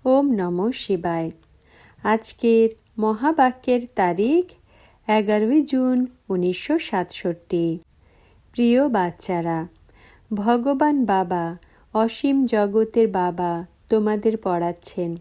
ওম নমঃ শিবায়। আজকের মহাবাক্যের তারিখ 11 জুন 1967। প্রিয় বাচ্চারা, ভগবান বাবা, অসীম জগতের বাবা তোমাদের পড়াচ্ছেন।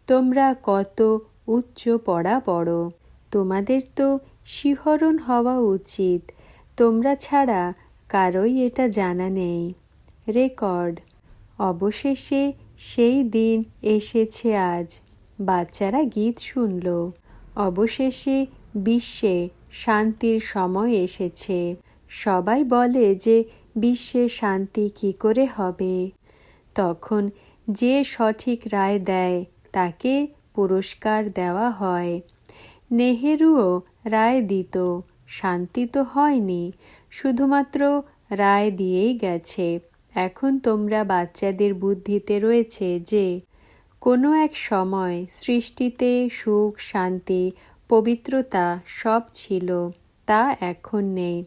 তোমরা কত উচ্চ পড়া পড়ো, তোমাদের তো শিহরণ হওয়া উচিত। তোমরা ছাড়া কারোই এটা জানা নেই। রেকর্ড। অবশেষে সেই দিন এসেছে আজ। বাচ্চারা গীত শুনল। অবশেষে বিশ্বে শান্তির সময় এসেছে। সবাই বলে যে বিশ্বে শান্তি কি করে হবে? তখন যে সঠিক রায় দেয় তাকে পুরস্কার দেওয়া হয়। নেহেরুও রায় দিত, শান্তি তো হয়নি, শুধুমাত্র রায় দিয়েই গেছে। এখন তোমরা বাচ্চাদের বুদ্ধিতে রয়েছে যে কোনো এক সময় সৃষ্টিতে সুখ, শান্তি, পবিত্রতা সব ছিল, তা এখন নেই।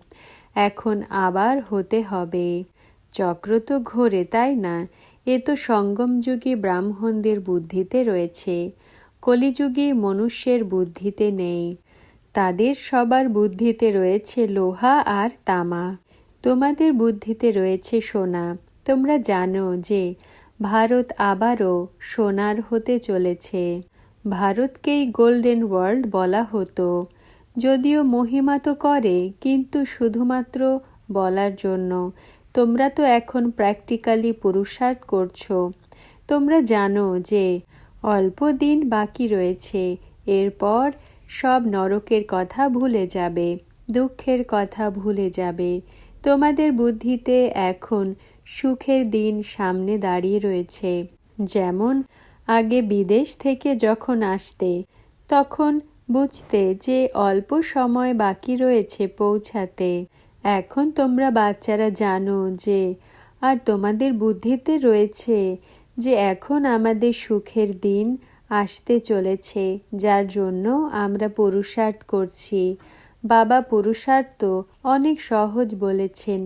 এখন আবার হতে হবে। চক্র তো ঘোরে, তাই না? এ তো সঙ্গম যুগে ব্রাহ্মণদের বুদ্ধিতে রয়েছে, কলিযুগে মনুষ্যের বুদ্ধিতে নেই। তাদের সবার বুদ্ধিতে রয়েছে লোহা আর তামা। তোমাদের বুদ্ধিতে রয়েছে সোনা। তোমরা জানো যে ভারত আবারও সোনার হতে চলেছে। ভারতকেই গোল্ডেন ওয়ার্ল্ড বলা হতো। যদিও মহিমা তো করে, কিন্তু শুধুমাত্র বলার জন্য। তোমরা তো এখন প্র্যাকটিক্যালি পুরুষার্থ করছো। তোমরা জানো যে অল্প দিন বাকি রয়েছে। এরপর সব নরকের কথা ভুলে যাবে, দুঃখের কথা ভুলে যাবে। তোমাদের বুদ্ধিতে এখন সুখের দিন সামনে দাঁড়িয়ে রয়েছে। যেমন আগে বিদেশ থেকে যখন আসতে, তখন বুঝতে যে অল্প সময় বাকি রয়েছে পৌঁছাতে। এখন তোমরা বাচ্চারা জানো যে, আর তোমাদের বুদ্ধিতে রয়েছে যে এখন আমাদের সুখের দিন আসতে চলেছে, যার জন্য আমরা পুরুষার্থ করছি। বাবা পুরুষার্থ অনেক সহজ বলেছেন।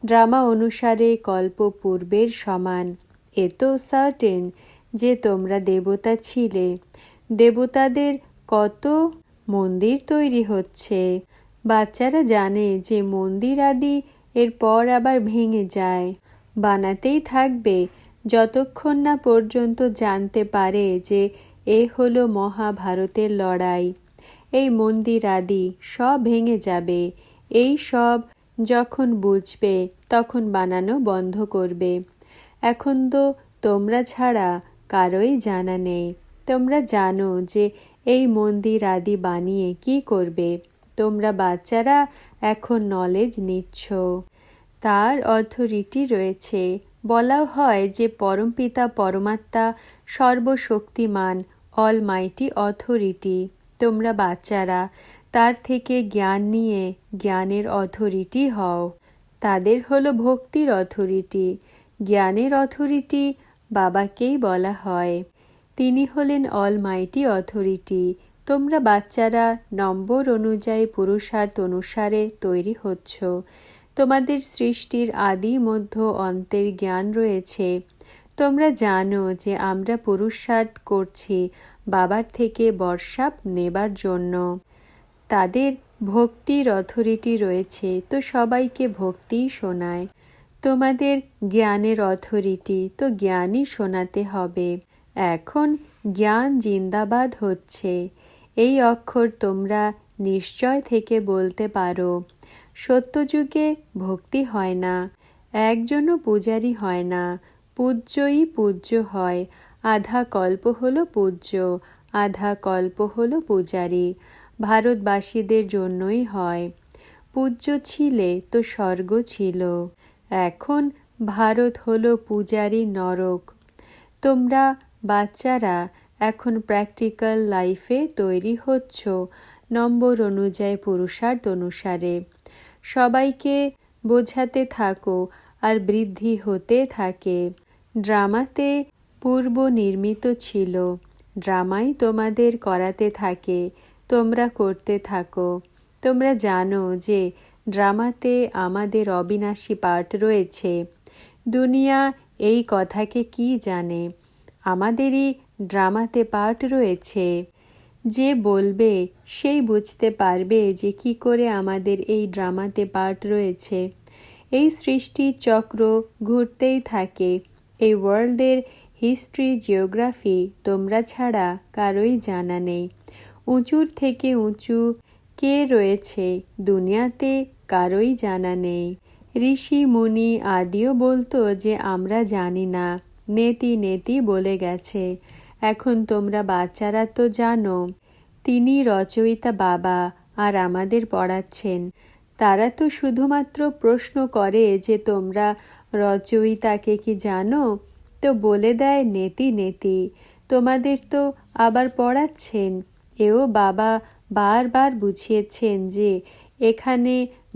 ড্রামা অনুসারে কল্প পূর্বের সমান। এ তো সার্টেন যে তোমরা দেবতা ছিলে। দেবতাদের কত মন্দির তৈরি হচ্ছে। বাচ্চারা জানে যে মন্দির আদি এরপর আবার ভেঙে যায়, বানাতেই থাকবে যতক্ষণ না পর্যন্ত জানতে পারে যে এ হলো মহাভারতের লড়াই। এই মন্দির আদি সব ভেঙে যাবে। এই সব যখন বুঝবে তখন বানানো বন্ধ করবে। এখন তো তোমরা ছাড়া কারোই জানা নেই। তোমরা জানো যে এই মন্দির আদি বানিয়ে কি করবে। তোমরা বাচ্চারা এখন নলেজ নিচ্ছ। তার অথরিটি রয়েছে। বলা হয় যে পরমপিতা পরমাত্মা সর্বশক্তিমান, অলমাইটি অথরিটি। তোমরা বাচ্চারা তার থেকে জ্ঞান নিয়ে জ্ঞানের অথরিটি হও। তাদের হলো ভক্তির অথরিটি। জ্ঞানের অথরিটি বাবাকেই বলা হয়। তিনি হলেন অলমাইটি অথরিটি। তোমরা বাচ্চারা নম্বর অনুযায়ী পুরুষার্থ অনুসারে তৈরি হচ্ছ। তোমাদের সৃষ্টির আদি মধ্য অন্তের জ্ঞান রয়েছে। তোমরা জানো যে আমরা পুরুষার্থ করছি বাবার থেকে বর্ষাপ নেবার জন্য। তাদের ভক্তির অথরিটি রয়েছে, তো সবাইকে ভক্তিই শোনায়। তোমাদের জ্ঞানের অথরিটি, তো জ্ঞানই শোনাতে হবে। এখন জ্ঞান জিন্দাবাদ হচ্ছে। এই অক্ষর তোমরা নিশ্চয় থেকে বলতে পারো। সত্যযুগে ভক্তি হয় না, একজনও পূজারী হয় না। পূজ্যই পূজ্য হয়। আধা কল্প হলো পূজ্য, আধা কল্প হলো পূজারী। ভারতবাসীদের জন্যই হয়। পূজ্য ছিলে তো স্বর্গ ছিল। এখন ভারত হলো পূজারী নরক। তোমরা বাচ্চারা এখন প্র্যাকটিক্যাল লাইফে তৈরি হচ্ছ নম্বর অনুযায়ী পুরুষার্থ অনুসারে। সবাইকে বোঝাতে থাকো আর বৃদ্ধি হতে থাকে। ড্রামাতে পূর্ব নির্মিত ছিল। ড্রামাই তোমাদের করাতে থাকে, তোমরা করতে থাকো। তোমরা জানো যে ড্রামাতে আমাদের অবিনাশী পার্ট রয়েছে। দুনিয়া এই কথাকে কি জানে? আমাদেরই ড্রামাতে পার্ট রয়েছে। যে বলবে সেই বুঝতে পারবে যে কি করে আমাদের এই ড্রামাতে পার্ট রয়েছে। এই সৃষ্টির চক্র ঘুরতেই থাকে। এই ওয়ার্ল্ডের হিস্ট্রি জিওগ্রাফি তোমরা ছাড়া কারোই জানা নেই। উঁচুর থেকে উঁচু কে রয়েছে দুনিয়াতে কারোই জানা নেই। ঋষি মুনি আদিও বলতো যে আমরা জানি না, নেতি নেতি বলে গেছে। এখন তোমরা বাচ্চারা তো জানো তিনি রচয়িতা বাবা আর আমাদের পড়াচ্ছেন। তারা তো শুধুমাত্র প্রশ্ন করে যে তোমরা রচয়িতাকে কি জানো, তো বলে দেয় নেতি নেতি। তোমাদের তো আবার পড়াচ্ছেন। এও বাবা বারবার বুঝিয়েছেন যে এখানে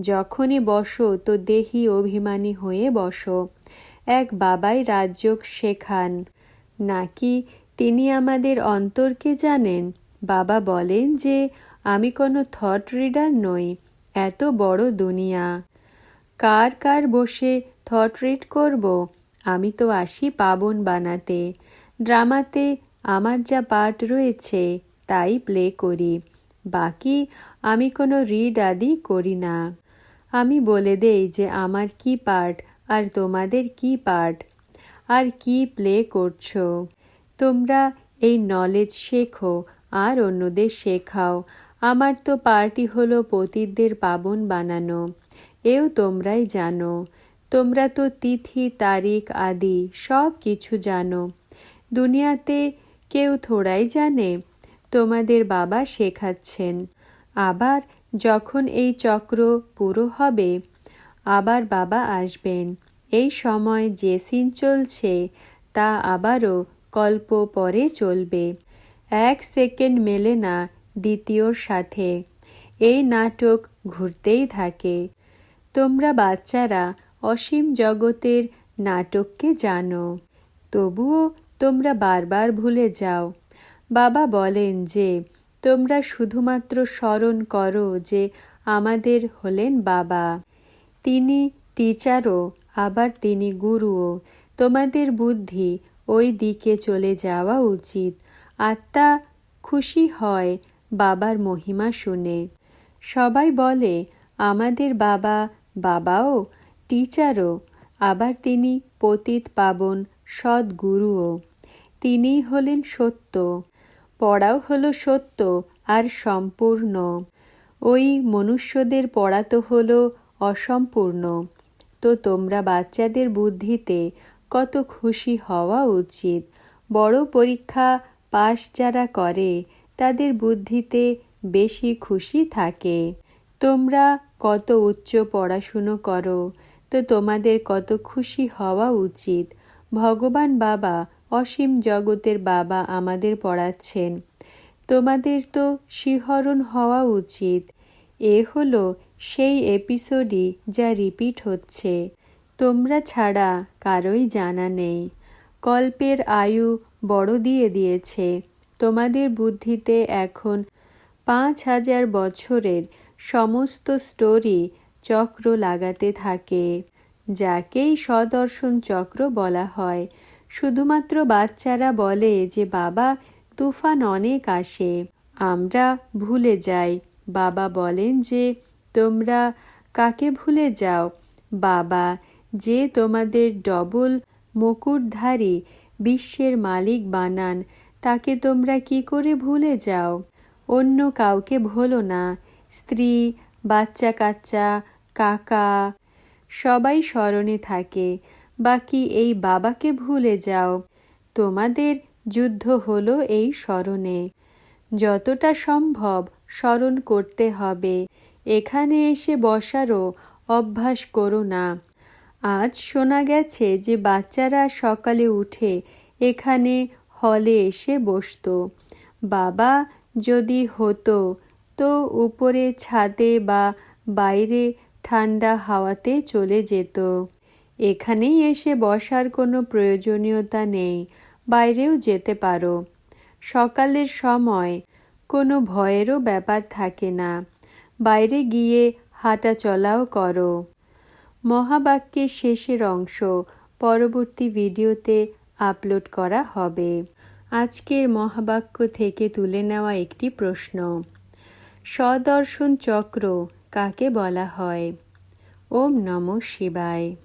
যখনই বসো তো দেহি অভিমানী হয়ে বসো। এক বাবাই রাজযোগ শেখান নাকি তিনি আমাদের অন্তরকে জানেন? বাবা বলেন যে আমি কোনো থট রিডার নই। এত বড় দুনিয়া, কার কার বসে থট রিড করব? আমি তো আসি পাবন বানাতে। ড্রামাতে আমার যা পার্ট রয়েছে তাই প্লে করি। বাকি আমি কোনো রিড আদি করি না। আমি বলে দেই যে আমার কি পার্ট আর তোমাদের কি পার্ট আর কি প্লে করছো। তোমরা এই নলেজ শেখো আর অন্যদের শেখাও। আমার তো পার্টি হলো পতিতদের পাবন বানানো। এও তোমরাই জানো। তোমরা তো তিথি তারিখ আদি সব কিছু জানো। দুনিয়াতে কেউ থোড়াই জানে। তোমাদের বাবা শেখাচ্ছেন। আবার যখন এই চক্র পুরো হবে আবার বাবা আসবেন। এই সময় যে সিন চলছে তা আবারও কল্প পরে চলবে। 1 সেকেন্ড মেলে না দ্বিতীয়র সাথে। এই নাটক ঘুরতেই থাকে। তোমরা বাচ্চারা অসীম জগতের নাটককে জানো, তবুও তোমরা বারবার ভুলে যাও। বাবা বলেন যে তোমরা শুধুমাত্র স্মরণ করো যে আমাদের হলেন বাবা। তিনি টিচারও আবার তিনি গুরুও। তোমাদের বুদ্ধি ওই দিকে চলে যাওয়া উচিত। আত্মা খুশি হয় বাবার মহিমা শুনে। সবাই বলে আমাদের বাবা বাবাও, টিচারও, আবার তিনি পতিত পাবন সদ্গুরুও। তিনিই হলেন সত্য। পড়াও হলো সত্য আর সম্পূর্ণ। ওই মনুষ্যদের পড়া তো হলো অসম্পূর্ণ। তো তোমরা বাচ্চাদের বুদ্ধিতে কত খুশি হওয়া উচিত। বড় পরীক্ষা পাশ যারা করে তাদের বুদ্ধিতে বেশি খুশি থাকে। তোমরা কত উচ্চ পড়াশুনো করো, তো তোমাদের কত খুশি হওয়া উচিত। ভগবান বাবা অসীম জগতের বাবা আমাদের পড়াচ্ছেন। তোমাদের তো শিহরণ হওয়া উচিত। এ হলো সেই এপিসোডই যা রিপিট হচ্ছে। তোমরা ছাড়া কারোই জানা নেই। কল্পের আয়ু বড় দিয়ে দিয়েছে। তোমাদের বুদ্ধিতে এখন 5000 বছরের সমস্ত স্টোরি চক্র লাগাতে থাকে, যাকেই সদর্শন চক্র বলা হয়। শুধুমাত্র বাচ্চারা বলে যে বাবা তুফান অনেক আসে, আমরা ভুলে যাই। বাবা বলেন যে তোমরা কাকে ভুলে যাও? বাবা যে তোমাদের ডবল মুকুটধারী বিশ্বের মালিক বানান তাকে তোমরা কি করে ভুলে যাও? অন্য কাউকে ভুলো না। স্ত্রী, বাচ্চা কাচ্চা, কাকা সবাই স্মরণে থাকে। বাকি এই বাবাকে ভুলে যাও। তোমাদের যুদ্ধ হলো এই স্মরণে। যতটা সম্ভব স্মরণ করতে হবে। এখানে এসে বসারও অভ্যাস করো না। আজ শোনা গেছে যে বাচ্চারা সকালে উঠে এখানে হলে এসে বসতো। বাবা যদি হতো তো উপরে ছাদে বা বাইরে ঠান্ডা হাওয়াতে চলে যেত। এখানেই এসে বসার কোনো প্রয়োজনীয়তা নেই। বাইরেও যেতে পারো। সকালের সময় কোনো ভয়েরও ব্যাপার থাকে না। বাইরে গিয়ে হাঁটা চলাও করো। মহাবাক্যের শেষের অংশ পরবর্তী ভিডিওতে আপলোড করা হবে। আজকের মহাবাক্য থেকে তুলে নেওয়া একটি প্রশ্ন। সদর্শন চক্র কাকে বলা হয়? ওম নমঃ শিবায়।